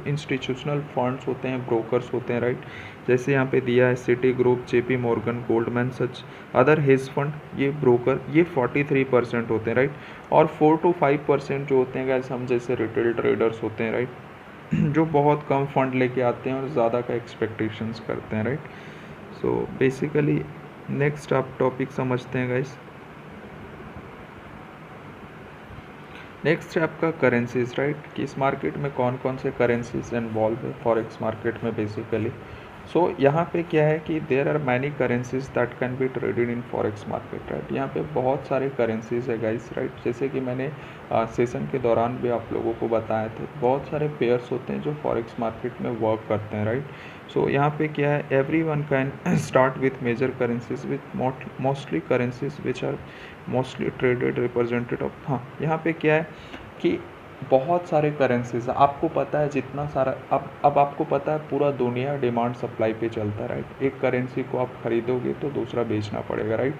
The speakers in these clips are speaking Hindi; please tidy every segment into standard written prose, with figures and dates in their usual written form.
इंस्टीट्यूशनल फंड्स होते हैं, ब्रोकर्स होते हैं, राइट, जैसे यहाँ पे दिया है Citigroup, JP Morgan, Goldman Sachs, other hedge fund, ये ब्रोकर, ये 43% होते हैं, राइट। और 4 to 5% जो होते हैं गाइस हम जैसे रिटेल ट्रेडर्स होते हैं, राइट, जो बहुत कम फंड लेके आते हैं और ज़्यादा का एक्सपेक्टेशंस करते हैं, राइट। सो बेसिकली नेक्स्ट आप टॉपिक समझते हैं गाइस। नेक्स्ट है आपका करेंसीज, राइट, कि इस मार्केट में कौन कौन से करेंसीज इन्वॉल्व है फॉरेक्स मार्केट में बेसिकली। सो यहाँ पे क्या है कि there are many currencies that can be traded in forex market, right. यहाँ पे बहुत सारे करेंसीज है गाइस, राइट, जैसे कि मैंने सेशन के दौरान भी आप लोगों को बताया थे, बहुत सारे पेयर्स होते हैं जो फॉरेक्स मार्केट में वर्क करते हैं, राइट। सो यहाँ पे क्या है, everyone can start with major currencies with mostly currencies which are mostly traded represented of. हाँ, यहाँ पे क्या है कि बहुत सारे करेंसीज आपको पता है, जितना सारा अब आपको पता है पूरा दुनिया डिमांड सप्लाई पे चलता है, राइट। एक करेंसी को आप खरीदोगे तो दूसरा बेचना पड़ेगा, राइट।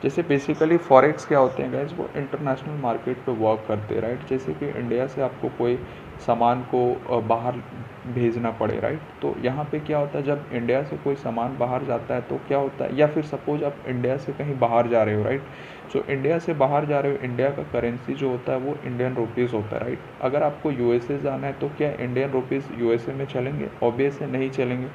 जैसे बेसिकली फॉरेक्स क्या होते हैं गाइस, वो इंटरनेशनल मार्केट पे वर्क करते हैं, राइट। जैसे कि इंडिया से आपको कोई सामान को बाहर भेजना पड़े, राइट, तो यहाँ पे क्या होता है, जब इंडिया से कोई सामान बाहर जाता है तो क्या होता है, या फिर सपोज आप इंडिया से कहीं बाहर जा रहे हो, राइट, सो इंडिया से बाहर जा रहे हो, इंडिया का करेंसी जो होता है वो इंडियन रुपीज़ होता है, राइट। अगर आपको यूएसए जाना है तो क्या इंडियन रुपीज़ यूएसए में चलेंगे? ऑब्वियस है, नहीं चलेंगे।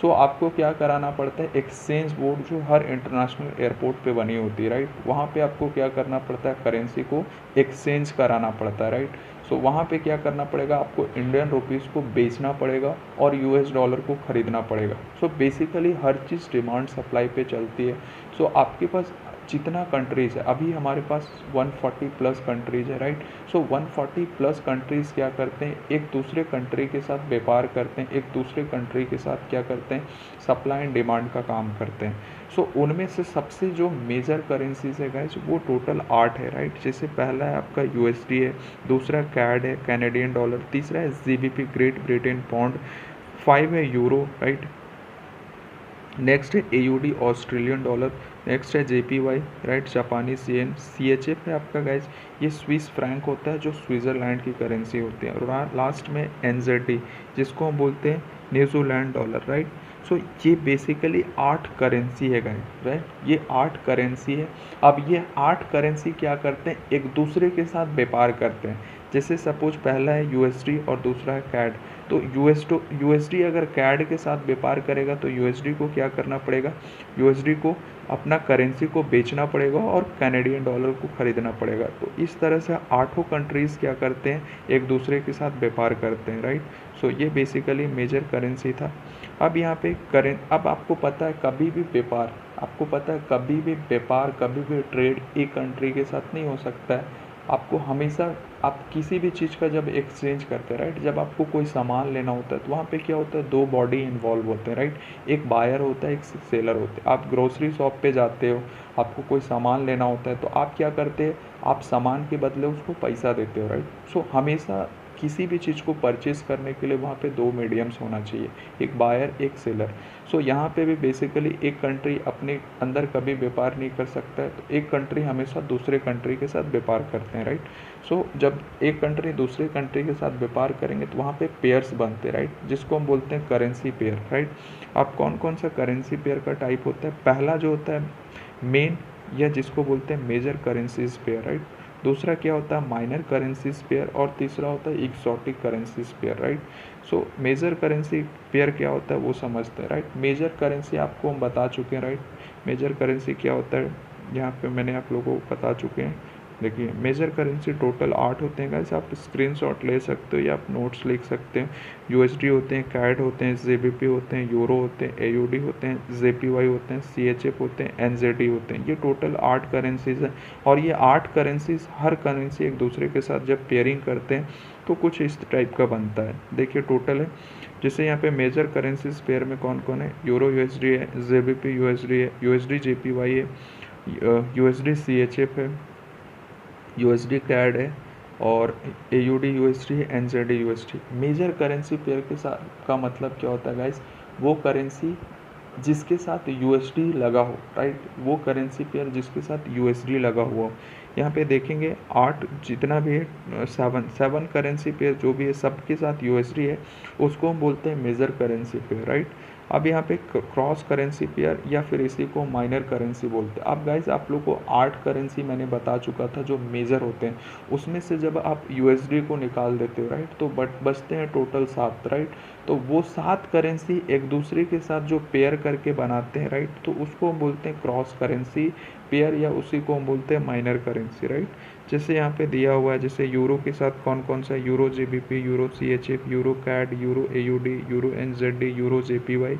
सो आपको क्या कराना पड़ता है, एक्सचेंज बोर्ड जो हर इंटरनेशनल एयरपोर्ट पे बनी होती है, राइट, वहाँ पे आपको क्या करना पड़ता है, करेंसी को एक्सचेंज कराना पड़ता है, राइट। सो वहाँ पे क्या करना पड़ेगा, आपको इंडियन रुपीज़ को बेचना पड़ेगा और यूएस डॉलर को ख़रीदना पड़ेगा। सो बेसिकली हर चीज़ डिमांड सप्लाई पे चलती है। सो आपके पास जितना कंट्रीज़ है, अभी हमारे पास 140 प्लस कंट्रीज़ है, राइट। सो 140 प्लस कंट्रीज़ क्या करते हैं, एक दूसरे कंट्री के साथ व्यापार करते हैं, एक दूसरे कंट्री के साथ क्या करते हैं, सप्लाई एंड डिमांड का काम करते हैं। सो उनमें से सबसे जो मेजर करेंसीज है गाइस, वो टोटल 8 है, राइट। जैसे पहला है आपका यूएसडी है, दूसरा कैड है, कैनेडियन डॉलर, तीसरा है जीबीपी, ग्रेट ब्रिटेन पाउंड, 5 है यूरो, राइट, नेक्स्ट है एयूडी, ऑस्ट्रेलियन डॉलर, नेक्स्ट है जेपीवाई, राइट, जापानी येन, सीएचएफ है आपका गाइज, ये स्विस फ्रैंक होता है जो स्विट्ज़रलैंड की करेंसी होती है, और लास्ट में एनजेडी जिसको हम बोलते हैं न्यूजीलैंड डॉलर, राइट। सो ये बेसिकली 8 करेंसी है गाइज, राइट, ये 8 करेंसी है। अब ये 8 करेंसी क्या करते हैं, एक दूसरे के साथ व्यापार करते हैं। जैसे सपोज पहला है यूएसडी और दूसरा है कैड, तो यूएसडी अगर कैड के साथ व्यापार करेगा तो यूएसडी को क्या करना पड़ेगा, यूएसडी को अपना करेंसी को बेचना पड़ेगा और कैनेडियन डॉलर को ख़रीदना पड़ेगा। तो इस तरह से 8 कंट्रीज़ क्या करते हैं, एक दूसरे के साथ व्यापार करते हैं, राइट। सो ये बेसिकली मेजर करेंसी था। अब यहाँ पे अब आपको पता है कभी भी व्यापार, आपको पता है कभी भी व्यापार, कभी भी ट्रेड एक कंट्री के साथ नहीं हो सकता है। आपको हमेशा, आप किसी भी चीज़ का जब एक्सचेंज करते हैं, राइट, जब आपको कोई सामान लेना होता है तो वहाँ पे क्या होता है, 2 बॉडी इन्वॉल्व होते हैं, राइट, एक बायर होता है, एक सेलर होता है। आप ग्रोसरी शॉप पे जाते हो, आपको कोई सामान लेना होता है तो आप क्या करते हैं, आप सामान के बदले उसको पैसा देते हो, राइट। सो हमेशा किसी भी चीज़ को परचेस करने के लिए वहाँ पे 2 मीडियम्स होना चाहिए, एक बायर, एक सेलर। सो यहाँ पे भी बेसिकली एक कंट्री अपने अंदर कभी व्यापार नहीं कर सकता है, तो एक कंट्री हमेशा दूसरे कंट्री के साथ व्यापार करते हैं, राइट। सो जब एक कंट्री दूसरे कंट्री के साथ व्यापार करेंगे तो वहाँ पे पेयर्स बनते हैं, राइट, जिसको हम बोलते हैं करेंसी पेयर, राइट। अब कौन कौन सा करेंसी पेयर का टाइप होता है, पहला जो होता है मेन, या जिसको बोलते हैं मेजर करेंसीज पेयर, राइट, दूसरा क्या होता है माइनर करेंसीज पेयर, और तीसरा होता है exotic currencies pair, right. So major currency pair क्या होता है वो समझते हैं, राइट। मेजर करेंसी आपको हम बता चुके हैं, राइट। मेजर करेंसी क्या होता है यहाँ पे मैंने आप लोगों को बता चुके हैं। देखिए मेजर करेंसी टोटल 8 होते हैं गाइस, आप स्क्रीनशॉट ले सकते हो या आप नोट्स लिख सकते हैं। यूएसडी होते हैं, कैड होते हैं, जेबीपी होते हैं, यूरो होते हैं, एयूडी होते हैं, जेपीवाई होते हैं, सीएचएफ होते हैं, एनजेडी होते हैं। ये टोटल 8 करेंसीज हैं, और ये 8 करेंसीज हर करेंसी एक दूसरे के साथ जब पेयरिंग करते हैं तो कुछ इस टाइप का बनता है। देखिए टोटल है, जैसे यहाँ पे मेजर करेंसीज पेयर में कौन कौन है, यूरो यूएसडी है, जेबीपी यूएसडी है, यूएसडी जेपीवाई है, यूएसडी सीएचएफ है, यूएसडी कैड है, और एयूडी यूएसडी है, NZD USD. Major currency pair के साथ का मतलब क्या होता है गाइस, वो करेंसी जिसके साथ यूएसडी लगा हो, राइट, वो करेंसी पेयर जिसके साथ यूएसडी लगा हुआ हो। यहाँ पे देखेंगे 8 जितना भी है 7 करेंसी पेयर जो भी है सबके साथ यूएसडी है, उसको हम बोलते हैं मेजर करेंसी पेयर, राइट। अब यहाँ पे क्रॉस करेंसी पेयर या फिर इसी को माइनर करेंसी बोलते हैं। अब गाइज आप लोग को 8 करेंसी मैंने बता चुका था जो मेजर होते हैं, उसमें से जब आप यूएसडी को निकाल देते हो, राइट, तो बचते हैं टोटल 7, राइट। तो वो 7 करेंसी एक दूसरे के साथ जो पेयर करके बनाते हैं, राइट, तो उसको हम बोलते हैं क्रॉस करेंसी पेयर या उसी को हम बोलते हैं माइनर करेंसी, राइट। जैसे यहाँ पे दिया हुआ है, जैसे यूरो के साथ कौन कौन सा, euro GBP, euro CHF, euro CAD, euro AUD, euro NZD, euro JPY,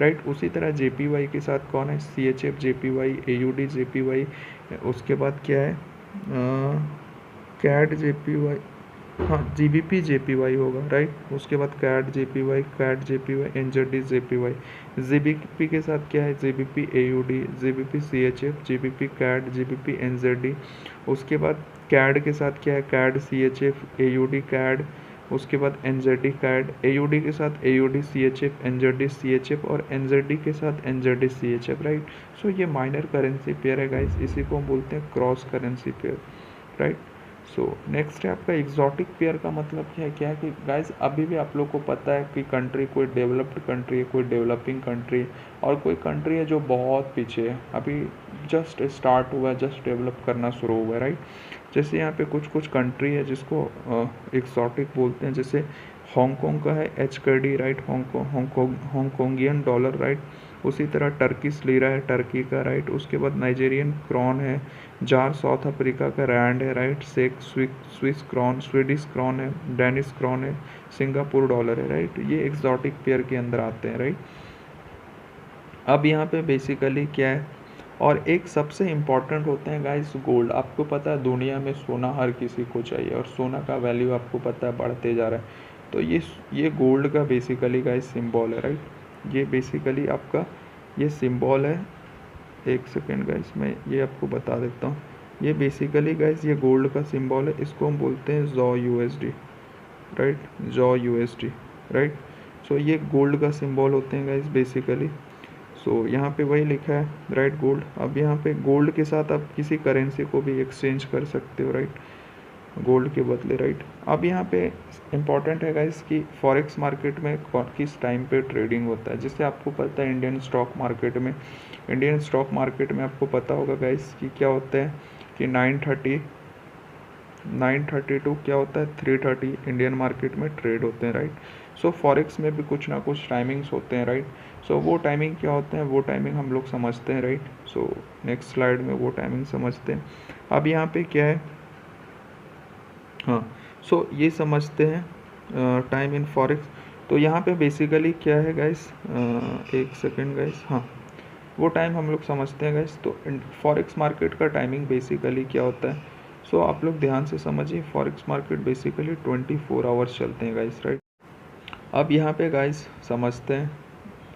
right. उसी तरह जेपीवाई के साथ कौन है, सीएचएफ जेपीवाई, एयूडी जेपीवाई, उसके बाद क्या है कैड जेपीवाई, हाँ जीबीपी जेपीवाई होगा, राइट। उसके बाद CAD JPY, CAD JPY, NZD JPY. GBP के साथ क्या है, GBP AUD, GBP CHF, GBP CAD, GBP NZD. उसके बाद कैड के साथ क्या है, कैड सीएचएफ, एयूडी कैड, उसके बाद एनजेडी कैड, एयूडी के साथ एयूडी सीएचएफ, एनजेडी सीएचएफ और एनजेडी के साथ एनजेडी सीएचएफ, राइट। सो ये माइनर करेंसी पेयर है गाइस, इसी को हम बोलते हैं cross currency pair, right. So next है आपका एग्जॉटिक पेयर का मतलब क्या है कि गाइज अभी भी आप लोग को पता है कि कंट्री कोई डेवलप्ड कंट्री है, कोई डेवलपिंग कंट्री और कोई कंट्री है जो बहुत पीछे है, अभी जस्ट स्टार्ट हुआ है, जस्ट डेवलप करना शुरू हुआ है, राइट। जैसे यहाँ पे कुछ कंट्री है जिसको एग्जॉटिक बोलते हैं, जैसे हांगकांग का है HKD, right, Hongkongian dollar, right. उसी तरह टर्किश लीरा है टर्की का, राइट। उसके बाद नाइजेरियन क्रॉन है, जार साउथ अफ्रीका का रैंड है, right. Swiss krone, Swedish krone है, डेनिश क्रॉन है, सिंगापुर डॉलर है, राइट। ये एग्जॉटिक पेयर के अंदर आते हैं, राइट। अब यहाँ पे बेसिकली क्या है, और एक सबसे इम्पॉर्टेंट होते हैं गाइस गोल्ड। आपको पता है दुनिया में सोना हर किसी को चाहिए और सोना का वैल्यू आपको पता है बढ़ते जा रहा है, तो ये गोल्ड का बेसिकली गाइस सिंबल है, राइट। ये बेसिकली आपका ये सिंबल है, एक सेकेंड गाइस मैं ये आपको बता देता हूँ। ये बेसिकली गाइस ये गोल्ड का सिंबल है, इसको हम बोलते हैं जॉ यूएसडी, राइट, जॉ यूएसडी, राइट। सो ये गोल्ड का सिंबल होते हैं गाइस बेसिकली। सो यहाँ पे वही लिखा है, राइट, गोल्ड। अब यहाँ पे गोल्ड के साथ आप किसी करेंसी को भी एक्सचेंज कर सकते हो, राइट, गोल्ड के बदले, राइट। अब यहाँ पे इम्पॉर्टेंट है गाइस कि फॉरेक्स मार्केट में किस टाइम पे ट्रेडिंग होता है। जैसे आपको पता है इंडियन स्टॉक मार्केट में आपको पता होगा गाइस कि क्या होता है कि 9:30 टू क्या होता है 3:30 इंडियन मार्केट में ट्रेड होते हैं, राइट। सो फॉरेक्स में भी कुछ ना कुछ टाइमिंग्स होते हैं, राइट। सो वो टाइमिंग क्या होते हैं, वो टाइमिंग हम लोग समझते हैं, राइट। सो नेक्स्ट स्लाइड में वो टाइमिंग समझते हैं। अब यहाँ पे क्या है, हाँ, सो ये समझते हैं टाइम इन फॉरेक्स। तो यहाँ पे बेसिकली क्या है गाइस, एक सेकेंड गाइस, हाँ, वो टाइम हम लोग समझते हैं गाइस। तो फॉरेक्स मार्केट का टाइमिंग बेसिकली क्या होता है, सो आप लोग ध्यान से समझिए। फॉरेक्स मार्केट बेसिकली 24 आवर्स चलते हैं गाइस, राइट। अब यहाँ पे गाइस समझते हैं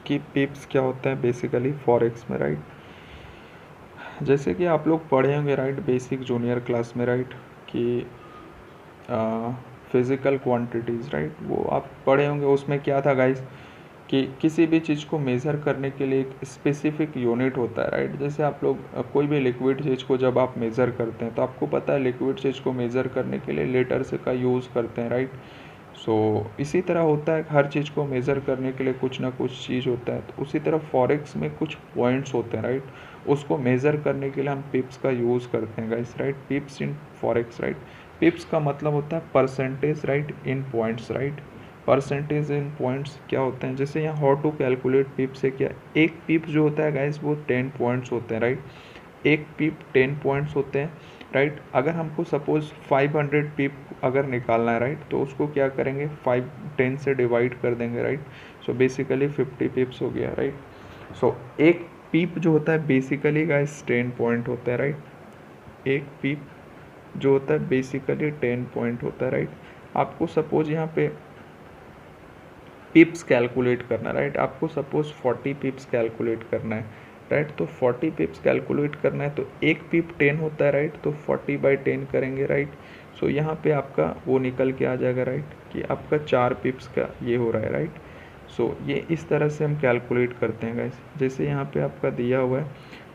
कि पिप्स क्या होता है बेसिकली फॉरेक्स में, राइट। जैसे कि आप लोग पढ़े होंगे, राइट, बेसिक जूनियर क्लास में, राइट, कि फिज़िकल क्वांटिटीज़, राइट, वो आप पढ़े होंगे। उसमें क्या था गाइस कि किसी भी चीज़ को मेज़र करने के लिए एक स्पेसिफिक यूनिट होता है, राइट। जैसे आप लोग कोई भी लिक्विड चीज़ को जब आप मेज़र करते हैं तो आपको पता है लिक्विड चीज़ को मेज़र करने के लिए लीटर्स का यूज़ करते हैं, राइट। सो इसी तरह होता है, हर चीज़ को मेज़र करने के लिए कुछ ना कुछ चीज़ होता है। तो उसी तरह फॉरेक्स में कुछ पॉइंट्स होते हैं, राइट, उसको मेज़र करने के लिए हम पिप्स का यूज़ करते हैं गाइस, राइट। पिप्स इन फॉरेक्स, राइट। पिप्स का मतलब होता है percentage, right, in points, right. Percentage in points क्या होते हैं, जैसे यहाँ हाउ टू कैलकुलेट पिप से क्या, एक पिप जो होता है गाइस वो 10 पॉइंट्स होते हैं, राइट। एक पिप 10 पॉइंट्स होते हैं, राइट। अगर हमको सपोज 500 पिप अगर निकालना है, राइट, तो उसको क्या करेंगे 10 से डिवाइड कर देंगे, राइट। सो बेसिकली 50 पिप्स हो गया, राइट। सो एक पिप जो होता है बेसिकली गाइस 10 पॉइंट होता है, राइट। एक पिप जो होता है बेसिकली 10 पॉइंट होता है, राइट। आपको सपोज यहाँ पे पिप्स कैलकुलेट करना, राइट, आपको सपोज 40 पिप्स कैलकुलेट करना है, राइट। तो 40 पिप्स कैलकुलेट करना है तो एक पिप 10 होता है, राइट, तो 40/10 करेंगे, राइट। सो यहाँ पे आपका वो निकल के आ जाएगा, राइट, कि आपका 4 पिप्स का ये हो रहा है, राइट। सो ये इस तरह से हम कैलकुलेट करते हैं गाइस। जैसे यहाँ पे आपका दिया हुआ है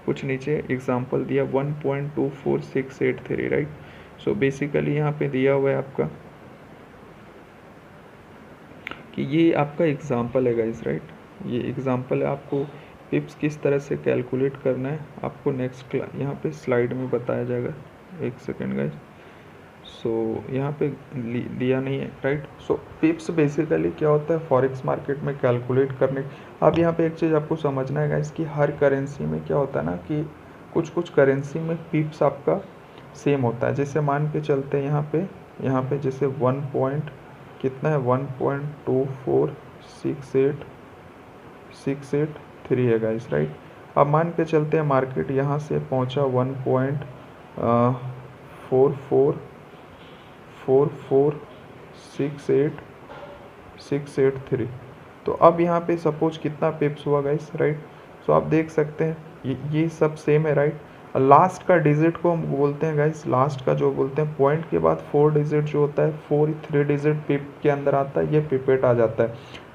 कुछ नीचे एग्जांपल दिया 1.24683, राइट। सो बेसिकली यहाँ पे दिया हुआ है आपका कि ये आपका एग्जांपल है गाइस, राइट। ये एग्जांपल है, आपको पिप्स किस तरह से कैलकुलेट करना है आपको नेक्स्ट यहाँ पे स्लाइड में बताया जाएगा। एक सेकेंड गाइस। सो यहाँ पे दिया नहीं है, राइट। सो पिप्स बेसिकली क्या होता है फॉरेक्स मार्केट में कैलकुलेट करने। अब यहाँ पे एक चीज़ आपको समझना है गाइस कि हर करेंसी में क्या होता है ना कि कुछ कुछ करेंसी में पिप्स आपका सेम होता है। जैसे मान के चलते हैं यहाँ पे जैसे 1 पॉइंट कितना है 1.2468683 है गाइस, राइट। अब मान के चलते हैं मार्केट यहाँ से पहुँचा 1.4468683। तो अब यहाँ पे सपोज कितना पिप्स हुआ गाइस, राइट। सो आप देख सकते हैं ये सब सेम है, राइट। लास्ट का डिजिट को हम बोलते हैं गाइस, लास्ट का जो बोलते हैं पॉइंट के बाद 4 डिजिट जो होता है 3 डिजिट पिप के अंदर आता है, ये पिपेट आ जाता है।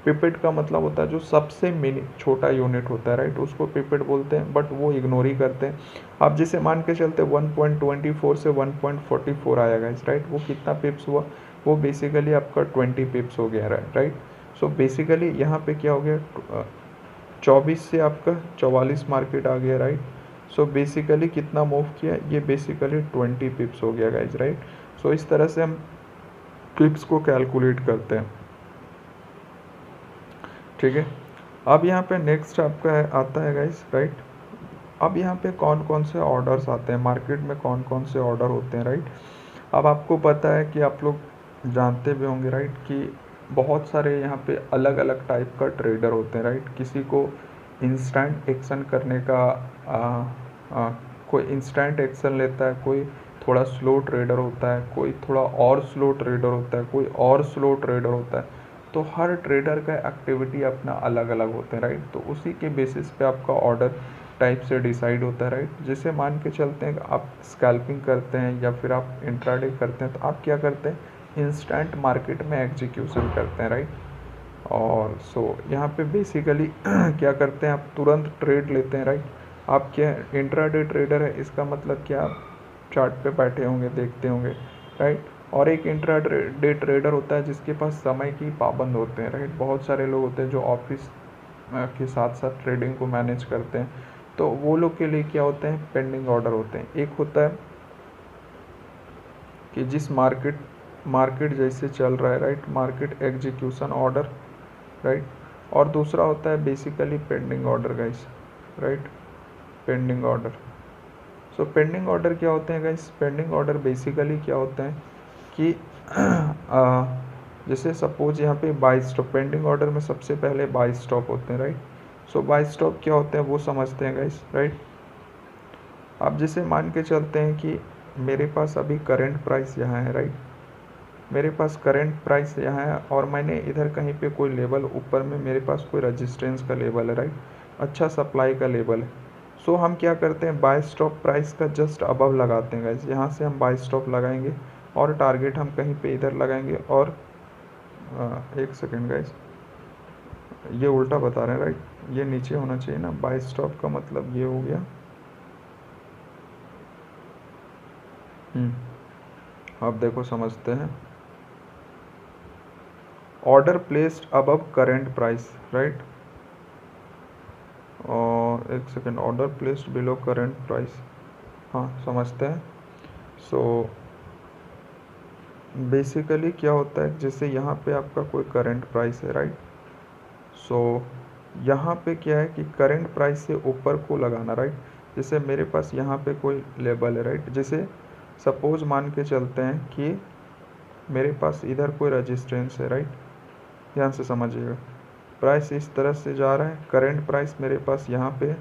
पिपेट का मतलब होता है जो सबसे मिनी छोटा यूनिट होता है, राइट, उसको पिपेट बोलते हैं, बट वो इग्नोर ही करते हैं। आप जैसे मान के चलते 1.24 से 1.44 आया गाइस, राइट। वो कितना पिप्स हुआ, वो बेसिकली आपका 20 पिप्स हो गया, राइट। सो बेसिकली यहाँ पे क्या हो गया 24 से आपका 44 मार्केट आ गया, राइट। सो बेसिकली कितना मूव किया, ये बेसिकली 20 पिप्स हो गया गाइज, राइट। सो इस तरह से हम पिप्स को कैलकुलेट करते हैं, ठीक है। अब यहाँ पे नेक्स्ट आपका आता है गाइज, राइट। अब यहाँ पे कौन कौन से ऑर्डर्स आते हैं मार्केट में, कौन कौन से ऑर्डर होते हैं, राइट। अब आपको पता है कि आप लोग जानते भी होंगे, राइट, कि बहुत सारे यहाँ पे अलग अलग टाइप का ट्रेडर होते हैं, राइट। किसी को इंस्टेंट एक्शन करने का कोई इंस्टेंट एक्शन लेता है, कोई थोड़ा स्लो ट्रेडर होता है, कोई थोड़ा और स्लो ट्रेडर होता है, कोई और स्लो ट्रेडर होता है। तो हर ट्रेडर का एक्टिविटी अपना अलग अलग होता है, राइट। तो उसी के बेसिस पे आपका ऑर्डर टाइप से डिसाइड होता है, राइट। जैसे मान के चलते हैं आप स्कैल्पिंग करते हैं या फिर आप इंट्राडे करते हैं, तो आप क्या करते हैं इंस्टेंट मार्केट में एग्जीक्यूशन करते हैं, राइट। और सो यहाँ पे बेसिकली क्या करते हैं आप तुरंत ट्रेड लेते हैं, राइट। आप क्या इंट्राडे ट्रेडर है, इसका मतलब क्या आप चार्ट पे बैठे होंगे, देखते होंगे, राइट। और एक इंट्राडे ट्रेडर होता है जिसके पास समय की पाबंद होते हैं, राइट। बहुत सारे लोग होते हैं जो ऑफिस के साथ साथ ट्रेडिंग को मैनेज करते हैं, तो वो लोग के लिए क्या होते हैं पेंडिंग ऑर्डर होते हैं। एक होता है कि जिस मार्केट जैसे चल रहा है, right, market execution order, right. और दूसरा होता है basically pending order guys, right, pending order. So pending order क्या होते हैं गाइस, पेंडिंग ऑर्डर बेसिकली क्या होते हैं कि जैसे सपोज यहाँ पे बाई स्टॉप, पेंडिंग ऑर्डर में सबसे पहले बाई स्टॉप होते हैं, राइट। सो बाई स्टॉप क्या होते हैं वो समझते हैं गाइस, राइट। आप जैसे मान के चलते हैं कि मेरे पास अभी करंट प्राइस यहाँ है, राइट। मेरे पास करंट प्राइस यहाँ है और मैंने इधर कहीं पे कोई लेवल ऊपर में मेरे पास कोई रजिस्टेंस का लेवल है, राइट, अच्छा सप्लाई का लेवल है। सो हम क्या करते हैं बाय स्टॉप प्राइस का जस्ट अबव लगाते हैं गाइस, यहाँ से हम बाय स्टॉप लगाएंगे और टारगेट हम कहीं पे इधर लगाएंगे। और एक सेकेंड गाइस, ये उल्टा बता रहे हैं, राइट, ये नीचे होना चाहिए ना, बाय स्टॉप का मतलब ये हो गया। अब देखो समझते हैं, order placed above current price, right. और एक second, order placed below current price, हाँ समझते हैं। सो बेसिकली क्या होता है जैसे यहाँ पे आपका कोई करंट प्राइस है, राइट। सो यहाँ पे क्या है कि करंट प्राइस से ऊपर को लगाना, राइट। जैसे मेरे पास यहाँ पे कोई लेवल है, राइट। जैसे सपोज मान के चलते हैं कि मेरे पास इधर कोई रजिस्टेंस है, राइट, ध्यान से समझिएगा। प्राइस इस तरह से जा रहा है, करंट प्राइस मेरे पास यहाँ पे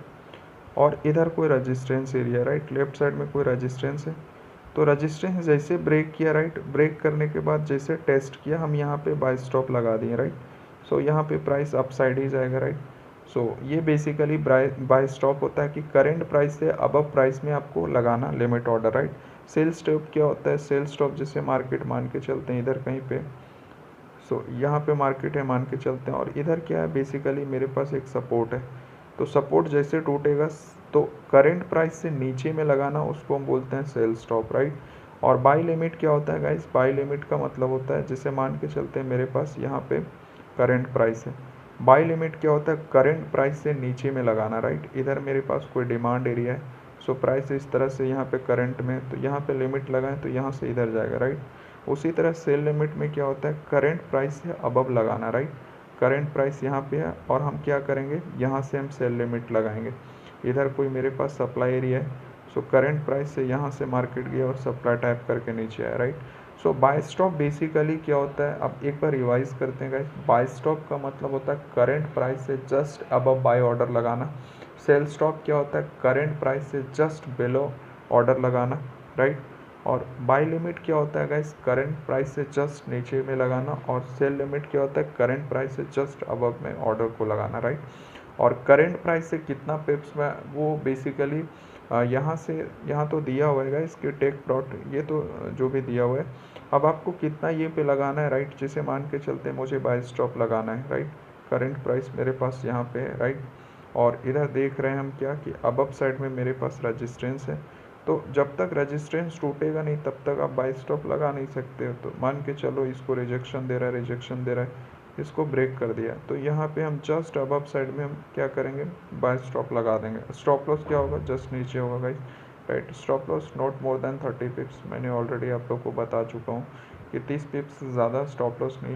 और इधर कोई resistance area, right, left side में कोई रजिस्टेंस है। तो रजिस्टेंस जैसे ब्रेक किया, राइट, ब्रेक करने के बाद जैसे टेस्ट किया हम यहाँ पे बाय स्टॉप लगा दिए, राइट। सो यहाँ पे प्राइस अप साइड ही जाएगा, राइट। सो ये बेसिकली बाय स्टॉप होता है कि करंट प्राइस से अबव प्राइस में आपको लगाना limit order, right. Sell stop क्या होता है, सेल स्टॉप जैसे मार्केट मान के चलते हैं इधर कहीं पे, सो यहाँ पे मार्केट है मान के चलते हैं और इधर क्या है बेसिकली मेरे पास एक सपोर्ट है। तो सपोर्ट जैसे टूटेगा तो करंट प्राइस से नीचे में लगाना, उसको हम बोलते हैं सेल स्टॉप, राइट। और बाई लिमिट क्या होता है गाइस? बाई लिमिट का मतलब होता है, जैसे मान के चलते हैं मेरे पास यहाँ पे करंट प्राइस है, बाई लिमिट क्या होता है? करंट प्राइस से नीचे में लगाना, राइट। इधर मेरे पास कोई डिमांड एरिया है, सो प्राइस इस तरह से यहाँ पे करंट में, तो यहाँ पे लिमिट लगाएं तो यहाँ से इधर जाएगा, राइट। उसी तरह सेल लिमिट में क्या होता है? करंट प्राइस से अबव लगाना, राइट। करंट प्राइस यहाँ पे है और हम क्या करेंगे, यहाँ से हम सेल लिमिट लगाएंगे। इधर कोई मेरे पास सप्लाई एरिया है, सो करंट प्राइस से यहाँ से मार्केट गया और सप्लाई टाइप करके नीचे आया, राइट। सो बाय स्टॉप बेसिकली क्या होता है, अब एक बार रिवाइज करते हैं गाइस। बाय स्टॉप का मतलब होता है करंट प्राइस से जस्ट अबव बाय ऑर्डर लगाना। सेल स्टॉप क्या होता है? करंट प्राइस से जस्ट बिलो ऑर्डर लगाना, राइट। और बाय लिमिट क्या होता है गाइस? करंट प्राइस से जस्ट नीचे में लगाना। और सेल लिमिट क्या होता है? करंट प्राइस से जस्ट अबव में ऑर्डर को लगाना, राइट। और करंट प्राइस से कितना पिप्स में, वो बेसिकली यहाँ से, यहाँ तो दिया हुआ है इसके टेक प्रॉफिट, ये तो जो भी दिया हुआ है। अब आपको कितना ये पे लगाना है, राइट। जैसे मान के चलते हैं मुझे बाय स्टॉप लगाना है, राइट। करंट प्राइस मेरे पास यहाँ पे है, राइट। और इधर देख रहे हैं हम क्या कि अबव साइड में मेरे पास रजिस्टेंस है, तो जब तक रजिस्टेंस टूटेगा नहीं तब तक आप बाय स्टॉप लगा नहीं सकते हो। तो मान के चलो इसको रिजेक्शन दे रहा है, रिजेक्शन दे रहा है, इसको ब्रेक कर दिया, तो यहाँ पे हम जस्ट अबव साइड में हम क्या करेंगे, बाय स्टॉप लगा देंगे। स्टॉप लॉस क्या होगा? जस्ट नीचे होगा guys, right. Stop loss not more than 30 पिप्स। मैंने ऑलरेडी आप लोग को बता चुका हूँ कि 30 पिप्स से ज़्यादा स्टॉप लॉस नहीं